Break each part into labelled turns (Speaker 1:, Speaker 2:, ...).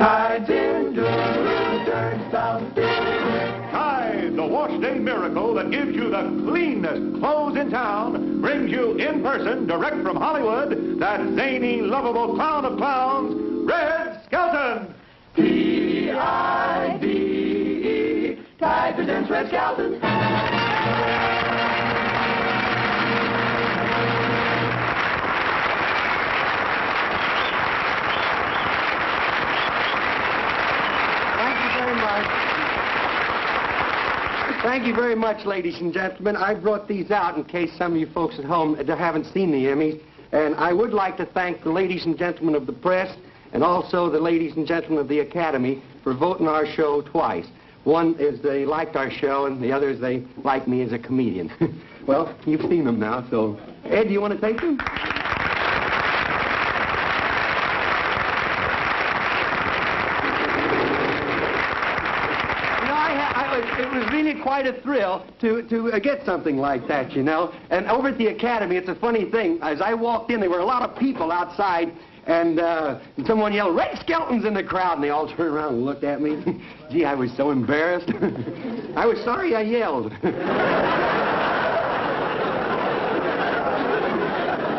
Speaker 1: Tide's in, turn south.
Speaker 2: Tide, the wash day miracle that gives you the cleanest clothes in town, brings you in person, direct from Hollywood, that zany, lovable clown of clowns, Red Skelton.
Speaker 1: T-I-D-E, Tide presents Red Skelton.
Speaker 3: Thank you very much, ladies and gentlemen. I brought these out in case some of you folks at home haven't seen the Emmys. And I would like to thank the ladies and gentlemen of the press and also the ladies and gentlemen of the Academy for voting our show twice. One is they liked our show, and the other is they like me as a comedian. Well, you've seen them now, so... Ed, do you want to take them? It was really quite a thrill to get something like that, you know. And over at the Academy, it's a funny thing. As I walked in, there were a lot of people outside, and someone yelled, "Red Skelton's in the crowd," and they all turned around and looked at me. Gee, I was so embarrassed. I was sorry I yelled.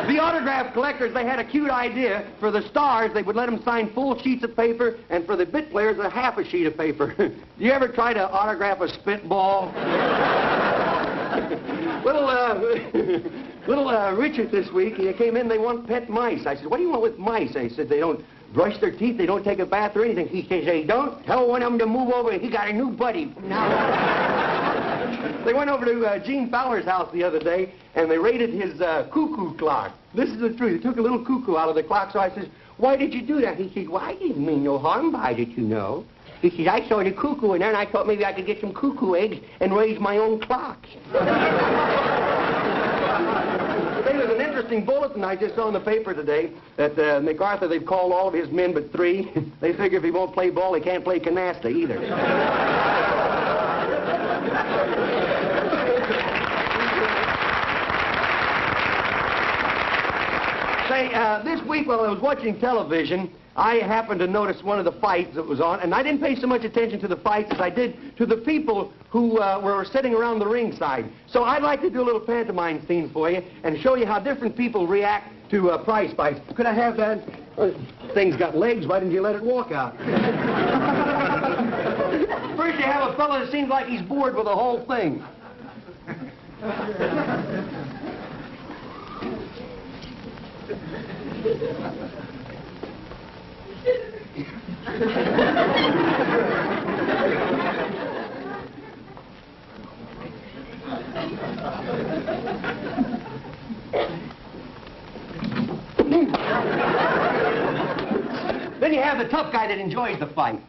Speaker 3: The autograph collectors, they had a cute idea. For the stars, they would let them sign full sheets of paper, and for the bit players, a half a sheet of paper. Do you ever try to autograph a spitball? little Richard this week, he came in, they want pet mice. I said, "What do you want with mice?" They said, "They don't brush their teeth, they don't take a bath or anything." He says, "They don't? Tell one of them to move over, he got a new buddy." They went over to Gene Fowler's house the other day, and they raided his cuckoo clock. This is the truth. They took a little cuckoo out of the clock, so I says, "Why did you do that?" He said, "Well, I didn't mean no harm by it, you know." He said, "I saw the cuckoo in there, and I thought maybe I could get some cuckoo eggs and raise my own clock." There's an interesting bulletin I just saw in the paper today that MacArthur, they've called all of his men but 3. They figure if he won't play ball, he can't play canasta either. Say, this week while I was watching television, I happened to notice one of the fights that was on, and I didn't pay so much attention to the fights as I did to the people who were sitting around the ringside. So I'd like to do a little pantomime scene for you and show you how different people react to prize fights. Could I have that? Thing's got legs, why didn't you let it walk out? First you have a fellow that seems like he's bored with the whole thing. Then you have the tough guy that enjoys the fight.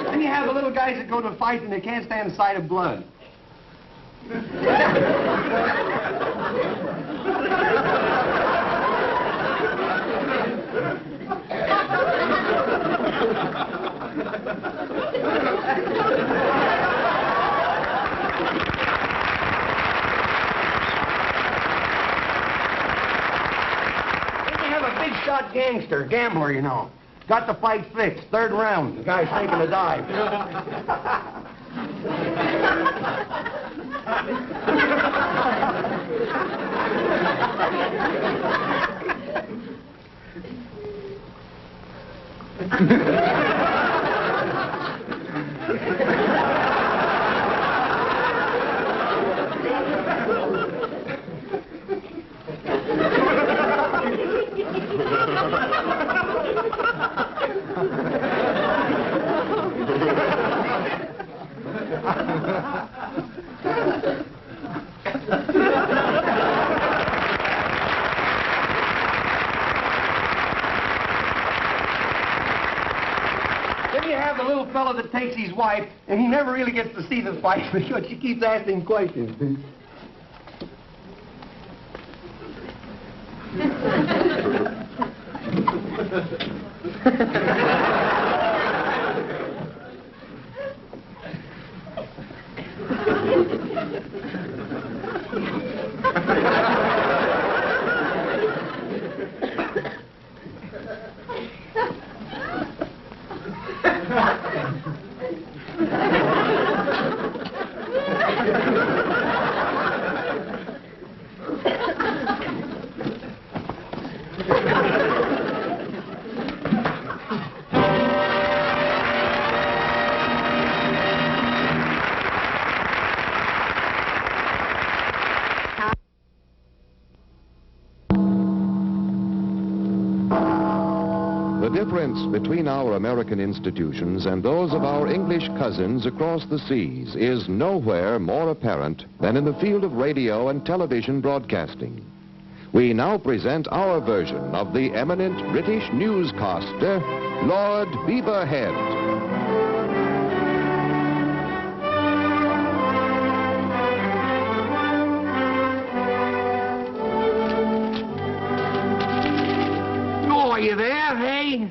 Speaker 3: Then you have the little guys that go to fight and they can't stand the sight of blood. Shot gangster, gambler, you know. Got the fight fixed. 3rd round. The guy's taking a dive. Then you have the little fellow that takes his wife, and he never really gets to see the fight because she keeps asking questions.
Speaker 4: The difference between our American institutions and those of our English cousins across the seas is nowhere more apparent than in the field of radio and television broadcasting. We now present our version of the eminent British newscaster, Lord Beaverhead.
Speaker 3: Are you there, hey?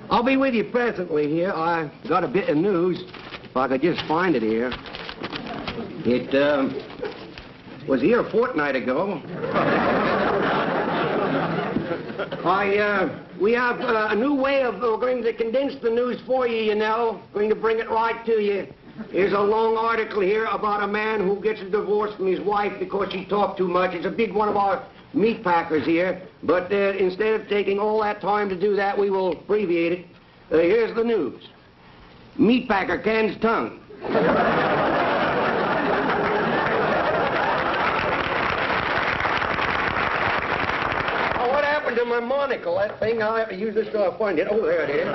Speaker 3: I'll be with you presently here. I got a bit of news, if I could just find it here. It, was here a fortnight ago. We have a new way of going to condense the news for you, you know. Going to bring it right to you. Here's a long article here about a man who gets a divorce from his wife because she talked too much. It's a big one of our meat packers here, but instead of taking all that time to do that, we will abbreviate it. Here's the news. Meat packer cans tongue. Oh, what happened to my monocle? That thing, I'll have to use this till I find it. Oh, there it is.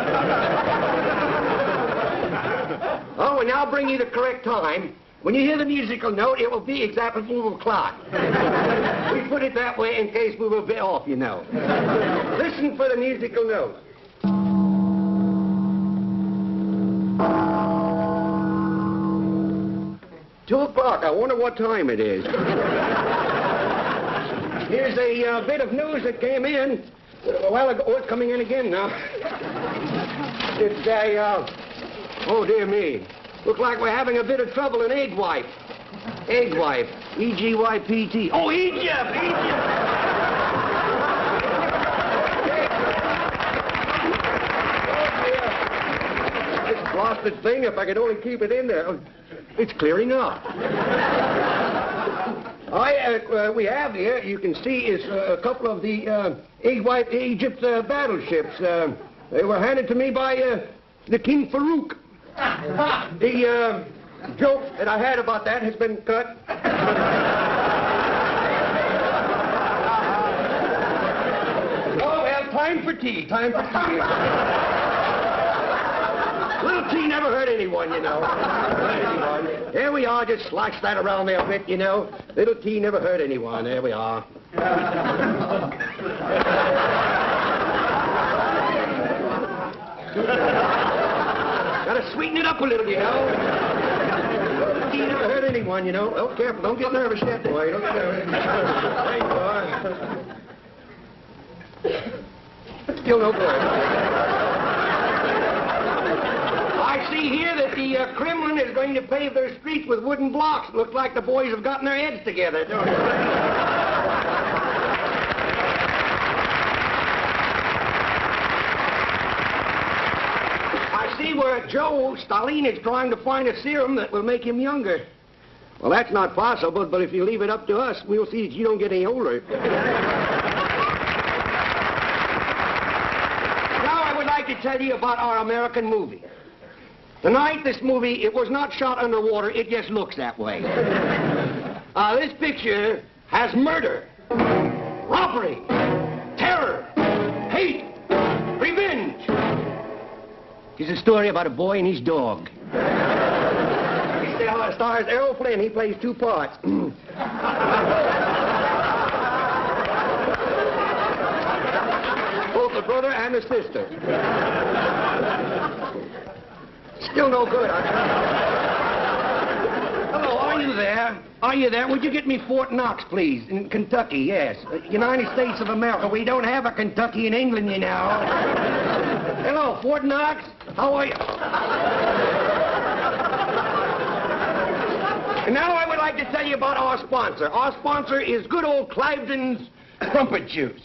Speaker 3: Oh, and I'll bring you the correct time. When you hear the musical note, it will be exactly 4 o'clock. We put it that way in case we were a bit off, you know. Listen for the musical note. Two o'clock. I wonder what time it is. Here's a bit of news that came in a while ago. Oh, it's coming in again now. It's a, oh, dear me. Looks like we're having a bit of trouble in Egg Wipe. Egg Wipe. E-G-Y-P-T. Oh, Egypt! Egypt! This blasted thing, if I could only keep it in there. It's clearing up. We have here, you can see, is a couple of the Egg Wipe Egypt battleships. They were handed to me by the King Farouk. The joke that I had about that has been cut. Oh, well, time for tea. Time for tea. Little tea never hurt anyone, you know. There we are, just slosh that around there a bit, you know. Little tea never hurt anyone. There we are. Gotta sweeten it up a little, you know. Tea never hurt anyone, you know. Oh, careful, don't get nervous yet, boy. Don't get nervous. There you are. Still no good. I see here that the Kremlin is going to pave their streets with wooden blocks. Looks like the boys have gotten their heads together, don't it? See where Joe Stalin is trying to find a serum that will make him younger. Well, that's not possible, but if you leave it up to us, we'll see that you don't get any older. Now I would like to tell you about our American movie. Tonight, this movie, it was not shot underwater, it just looks that way. This picture has murder, robbery, terror, hate, revenge. It's a story about a boy and his dog. It stars Errol Flynn. He plays 2 parts. Both the brother and the sister. Still no good. Hello, are you there? Are you there? Would you get me Fort Knox, please? In Kentucky, yes. United States of America. We don't have a Kentucky in England, you know. Hello, Fort Knox. How are you? And now I would like to tell you about our sponsor. Our sponsor is good old Cliveden's Crumpet Juice.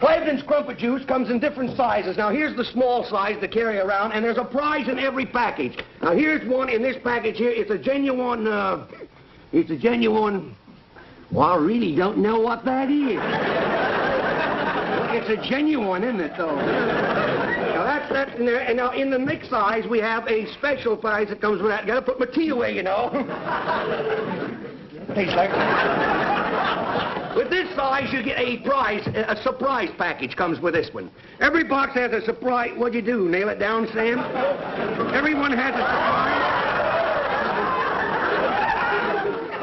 Speaker 3: Cliveden's Crumpet Juice comes in different sizes. Now, here's the small size to carry around, and there's a prize in every package. Now, here's one in this package here. It's a genuine, well, I really don't know what that is. It's a genuine, isn't it, though? Now, that's in there. And now, in the next size, we have a special prize that comes with that. Got to put my tea away, you know. Tastes like... With this size, you get a prize, a surprise package comes with this one. Every box has a surprise. What'd you do, nail it down, Sam? Everyone has a surprise.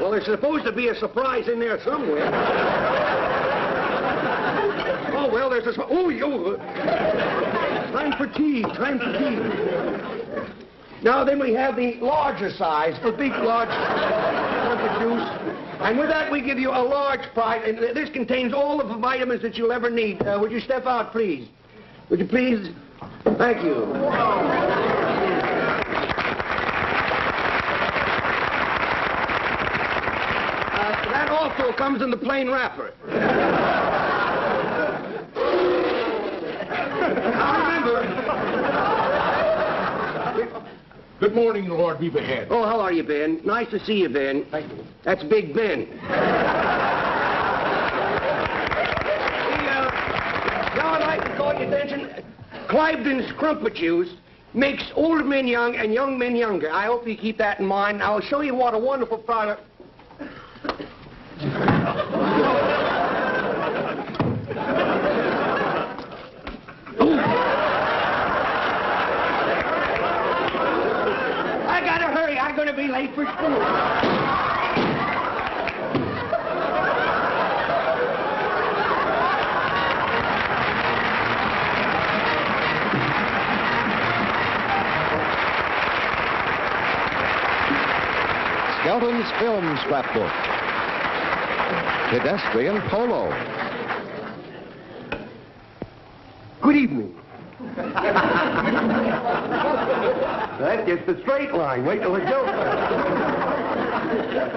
Speaker 3: Well, there's supposed to be a surprise in there somewhere. Oh, well, there's a... Time for tea, time for tea. Now, then we have the larger size, the big, large Crumpet Juice. And with that, we give you a large prize, and this contains all of the vitamins that you'll ever need. Would you step out, please? Would you please? Thank you. That also comes in the plain wrapper. Now, remember...
Speaker 5: Good morning, Lord. We've ahead.
Speaker 3: Oh, how are you, Ben? Nice to see you, Ben.
Speaker 5: Thank you.
Speaker 3: That's Big Ben. Now I'd like to call your attention. Cliveden's Crumpet Juice makes old men young and young men younger. I hope you keep that in mind. I'll show you what a wonderful product... I'm going to be late for school.
Speaker 4: Skelton's Film Scrapbook. Pedestrian Polo.
Speaker 3: Good evening. That's just a straight line. Wait till it goes.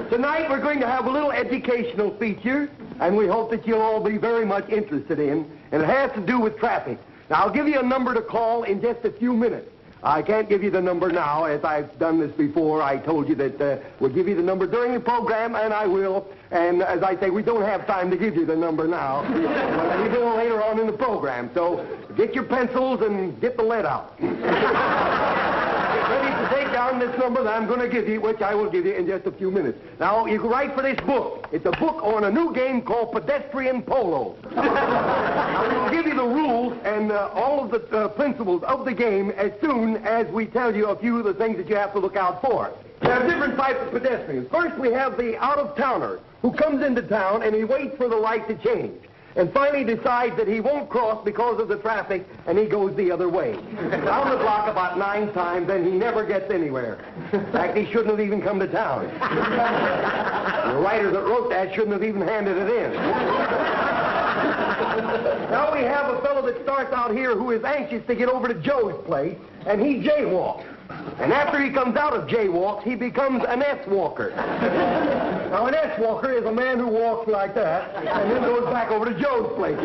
Speaker 3: Tonight we're going to have a little educational feature, and we hope that you'll all be very much interested in, and it has to do with traffic. Now, I'll give you a number to call in just a few minutes. I can't give you the number now, as I've done this before. I told you that we'll give you the number during the program, and I will. And as I say, we don't have time to give you the number now. But we will later on in the program. So get your pencils and get the lead out. Get ready to take down this number that I'm going to give you, which I will give you in just a few minutes. Now, you can write for this book. It's a book on a new game called Pedestrian Polo. I will give you the rules and all of the principles of the game as soon as we tell you a few of the things that you have to look out for. There are different types of pedestrians. First, we have the out-of-towner who comes into town and he waits for the light to change, and finally decides that he won't cross because of the traffic, and he goes the other way. Down the block about 9 times, and he never gets anywhere. In fact, he shouldn't have even come to town. The writer that wrote that shouldn't have even handed it in. Now we have a fellow that starts out here who is anxious to get over to Joe's place, and he jaywalks. And after he comes out of jaywalks, he becomes an S-walker. Now, an S-walker is a man who walks like that and then goes back over to Joe's place.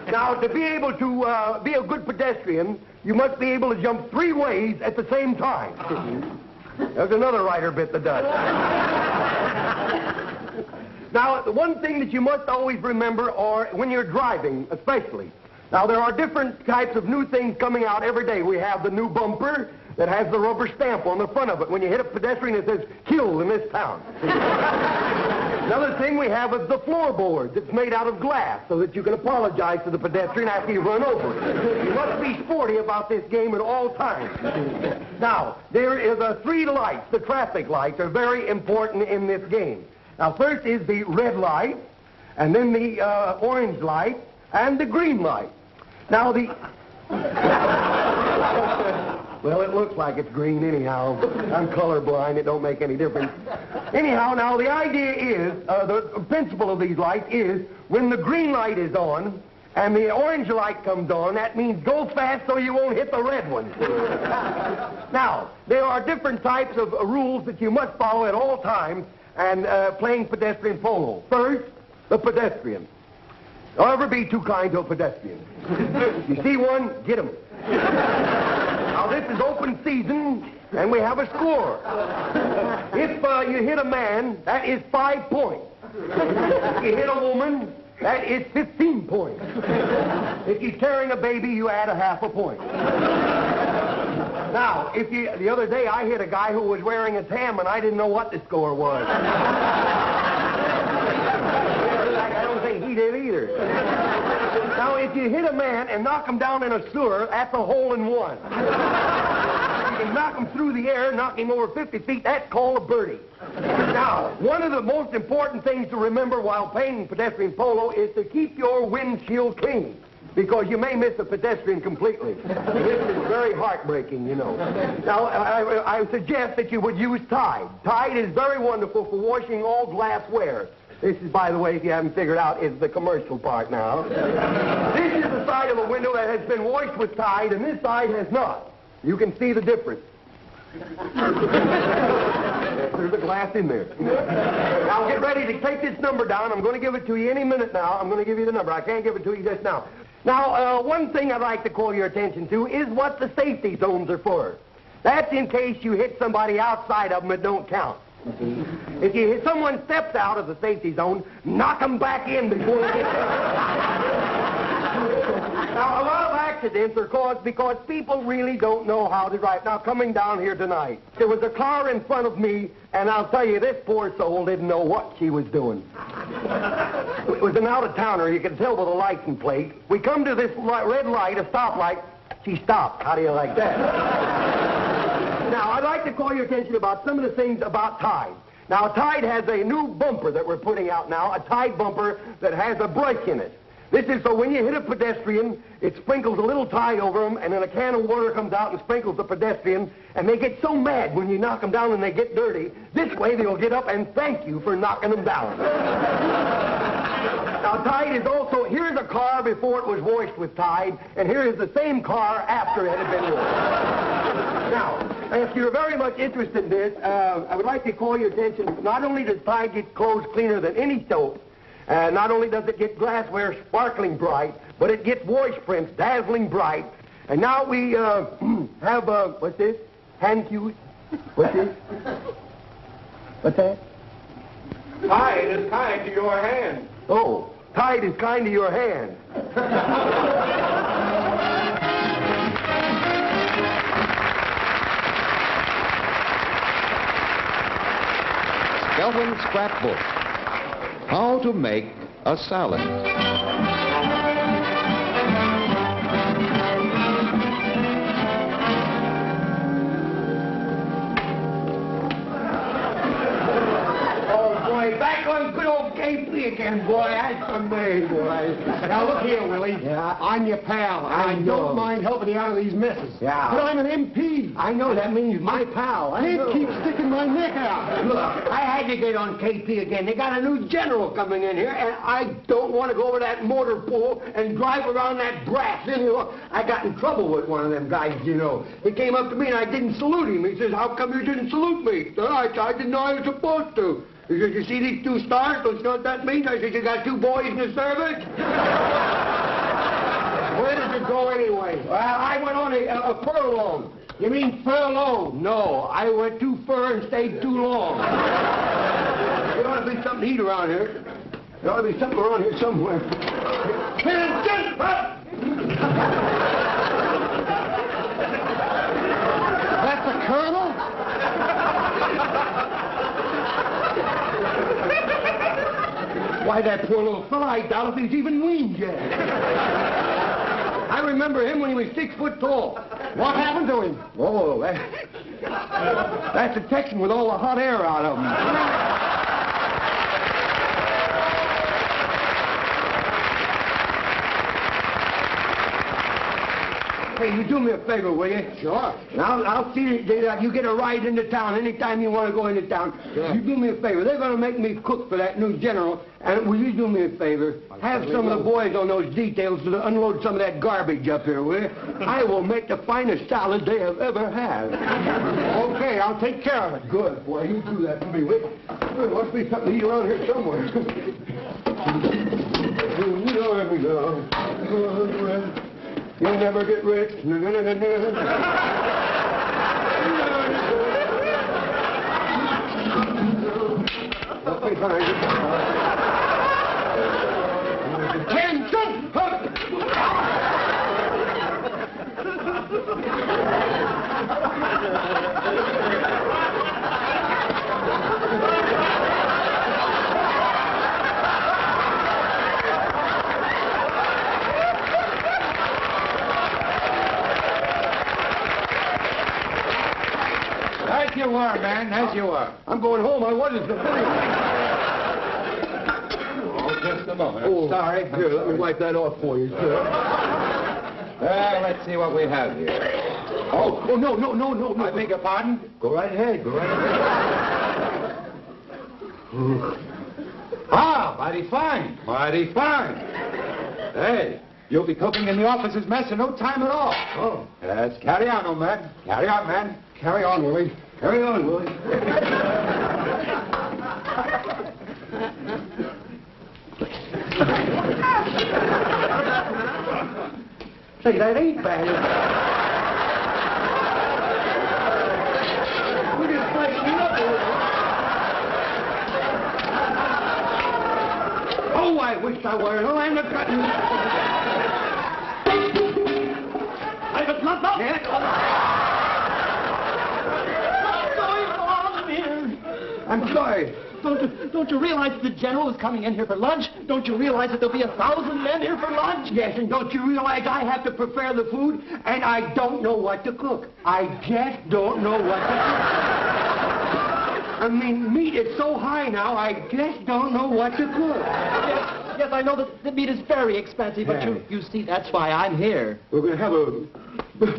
Speaker 3: Now, to be able to be a good pedestrian, you must be able to jump 3 ways at the same time. There's another writer bit that does. Now, the one thing that you must always remember, or when you're driving especially, now, there are different types of new things coming out every day. We have the new bumper that has the rubber stamp on the front of it. When you hit a pedestrian, it says, "Killed in this town." Another thing we have is the floorboards. It's made out of glass so that you can apologize to the pedestrian after you run over it. You must be sporty about this game at all times. Now, there is 3 lights. The traffic lights are very important in this game. Now, first is the red light, and then the orange light, and the green light. Now, well, it looks like it's green anyhow. I'm colorblind. It don't make any difference. Anyhow, now, the idea is, the principle of these lights is, when the green light is on, and the orange light comes on, that means go fast so you won't hit the red one. Now, there are different types of rules that you must follow at all times and playing pedestrian polo. First, the pedestrian. Don't ever be too kind to a pedestrian. You see one, get him. Now, this is open season, and we have a score. If you hit a man, that is 5 points. If you hit a woman, that is 15 points. If you're carrying a baby, you add a half a point. Now, the other day I hit a guy who was wearing a tam, and I didn't know what the score was. I don't think he did either. Now, if you hit a man and knock him down in a sewer, that's a hole in one. If you can knock him through the air, knock him over 50 feet, that's called a birdie. Now, one of the most important things to remember while playing pedestrian polo is to keep your windshield clean, because you may miss a pedestrian completely. This is very heartbreaking, you know. Now, I suggest that you would use Tide. Tide is very wonderful for washing all glassware. This is, by the way, if you haven't figured out, is the commercial part now. This is the side of the window that has been washed with Tide, and this side has not. You can see the difference. There's a glass in there. Now, get ready to take this number down. I'm going to give it to you any minute now. I'm going to give you the number. I can't give it to you just now. Now, one thing I'd like to call your attention to is what the safety zones are for. That's in case you hit somebody outside of them, it don't count. If you hit someone steps out of the safety zone, knock them back in before they get there. Now, a lot of accidents are caused because people really don't know how to drive. Now, coming down here tonight, there was a car in front of me, and I'll tell you, this poor soul didn't know what she was doing. It was an out-of-towner. You could tell by the license plate. We come to this red light, a stoplight. She stopped. How do you like that? Now, I'd like to call your attention about some of the things about Tide. Now, Tide has a new bumper that we're putting out now, a Tide bumper that has a brake in it. This is so when you hit a pedestrian, it sprinkles a little Tide over them, and then a can of water comes out and sprinkles the pedestrian, and they get so mad when you knock them down and they get dirty. This way, they'll get up and thank you for knocking them down. Now, Tide is also, here's a car before it was washed with Tide, and here is the same car after it had been washed. Now, if you're very much interested in this, I would like to call your attention, not only does Tide get clothes cleaner than any soap, not only does it get glassware sparkling bright, but it gets voice prints dazzling bright. And now we have, what's this? Hand cues? What's this? What's that?
Speaker 5: Tide is kind to your hand.
Speaker 3: Oh, Tide is kind to your hand.
Speaker 4: Skelton Scrapbook. How to make a salad.
Speaker 3: Back on good old KP again, boy. That's for me, boy.
Speaker 6: Now, look here, Willie.
Speaker 3: Yeah?
Speaker 6: I'm your pal.
Speaker 3: I know.
Speaker 6: don't mind helping you out of these messes.
Speaker 3: Yeah.
Speaker 6: But I'm an MP.
Speaker 3: I know that means my pal. I
Speaker 6: Can't
Speaker 3: know.
Speaker 6: keep sticking my neck out.
Speaker 3: Look, I had to get on KP again. They got a new general coming in here, and I don't want to go over that motor pool and drive around that brass. You know, I got in trouble with one of them guys, you know. He came up to me, and I didn't salute him. He says, how come you didn't salute me? I didn't know I was supposed to. He said, you see these 2 stars? Don't you know what that means? I said, you got 2 boys in the service?
Speaker 6: Where did you go anyway?
Speaker 3: Well, I went on a furlong.
Speaker 6: You mean furlough?
Speaker 3: No, I went too fur and stayed too long. There ought to be something to eat around here. There ought to be something around here somewhere.
Speaker 6: That's the colonel?
Speaker 3: Why, that poor little fella, I doubt if he's even weaned yet. I remember him when he was 6 foot tall.
Speaker 6: What happened to him?
Speaker 3: Oh, that's a Texan with all the hot air out of him. Hey, you do me a favor, will you?
Speaker 6: Sure.
Speaker 3: I'll see that you get a ride into town anytime you want to go into town.
Speaker 6: Sure.
Speaker 3: You do me a favor. They're going to make me cook for that new general. And will you do me a favor? Have some of the boys on those details to unload some of that garbage up here, will you? I will make the finest salad they have ever had.
Speaker 6: Okay, I'll take care of it.
Speaker 3: Good, boy. You do that for me, will you? There must be something to eat around here somewhere. You'll never get rich. Okay, fine. Attention!
Speaker 6: As you were, man, as you were.
Speaker 3: I'm going home. I wasn't.
Speaker 6: Oh, just a moment.
Speaker 3: Oh, sorry. Here, let me wipe that off for you, sir.
Speaker 6: Well, let's see what we have here.
Speaker 3: Oh, no.
Speaker 6: I beg your pardon?
Speaker 3: Go right ahead. Go right ahead.
Speaker 6: Ah, mighty fine. Mighty fine. Hey, you'll be cooking in the officer's mess in no time at all.
Speaker 3: Oh.
Speaker 6: Yes, carry on, old man. Carry on, man.
Speaker 3: Carry on, Willie. Carry on, Willie. Say, that ain't bad. We just freshened it up a little. Oh, I wish I were. No, I'm not cutting.
Speaker 1: Private Luther!
Speaker 3: Yes? I'm sorry.
Speaker 1: Don't you realize the general is coming in here for lunch? Don't you realize that there'll be 1,000 men here for lunch?
Speaker 3: Yes, and don't you realize I have to prepare the food, and I don't know what to cook. I just don't know what to cook. I mean, meat is so high now, I just don't know what to cook.
Speaker 1: Yes, I know that the meat is very expensive, but
Speaker 3: Yeah.
Speaker 1: you see, that's why I'm here.
Speaker 3: We're going to have a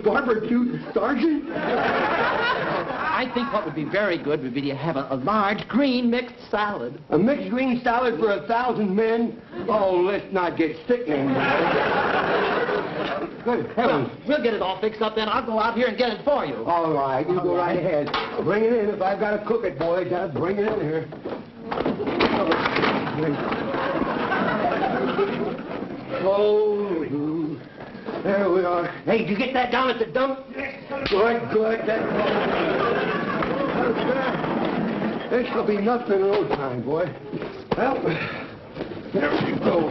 Speaker 3: barbecue sergeant?
Speaker 1: I think what would be very good would be to have a large green mixed salad.
Speaker 3: A mixed green salad for 1,000 men? Oh, let's not get sickening. Good heavens.
Speaker 1: Well, we'll get it all fixed up then. I'll go out here and get it for you.
Speaker 3: All right, you go right ahead. Bring it in. If I've got to cook it, boy, just bring it in here. Oh, there we are. Hey, did you get that down at the dump? Good. This will be nothing in no time, boy. Well, there we go.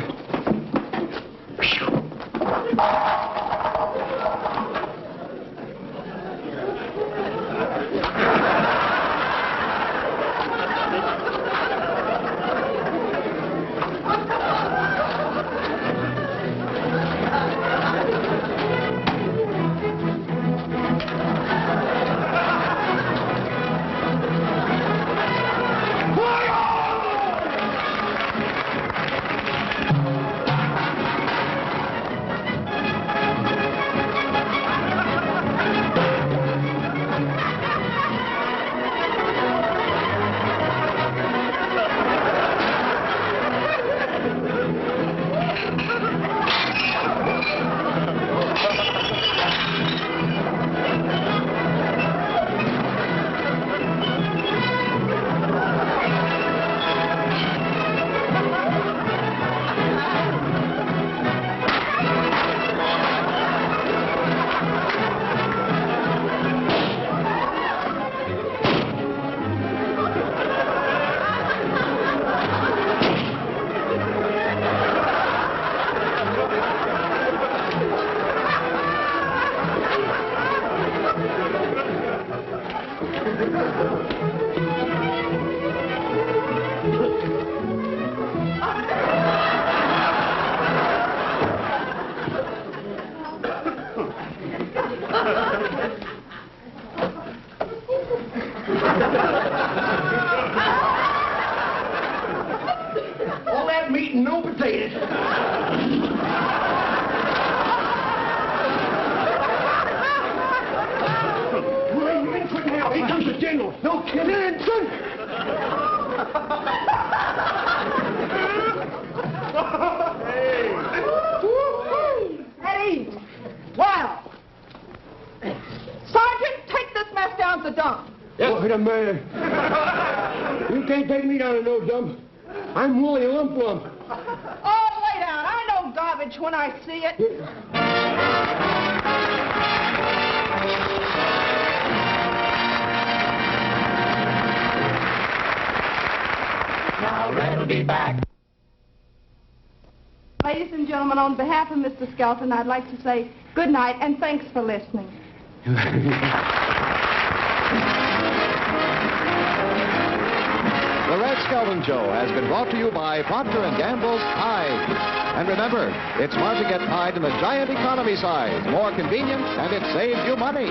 Speaker 3: All that meat and no potatoes. No kidding, son.
Speaker 7: Eddie! Wow! Sergeant, take this mess down to the dump.
Speaker 3: Wait a minute. You can't take me down to no dump. I'm Willie Lump Lump.
Speaker 7: Oh, lay down. I know garbage when I see it.
Speaker 1: Now Red will be back.
Speaker 7: Ladies and gentlemen, on behalf of Mr. Skelton, I'd like to say good night and thanks for listening.
Speaker 4: The Red Skelton Show has been brought to you by Procter & Gamble's Tide. And remember, it's smart to get Tide in the giant economy size. More convenient, and it saves you money.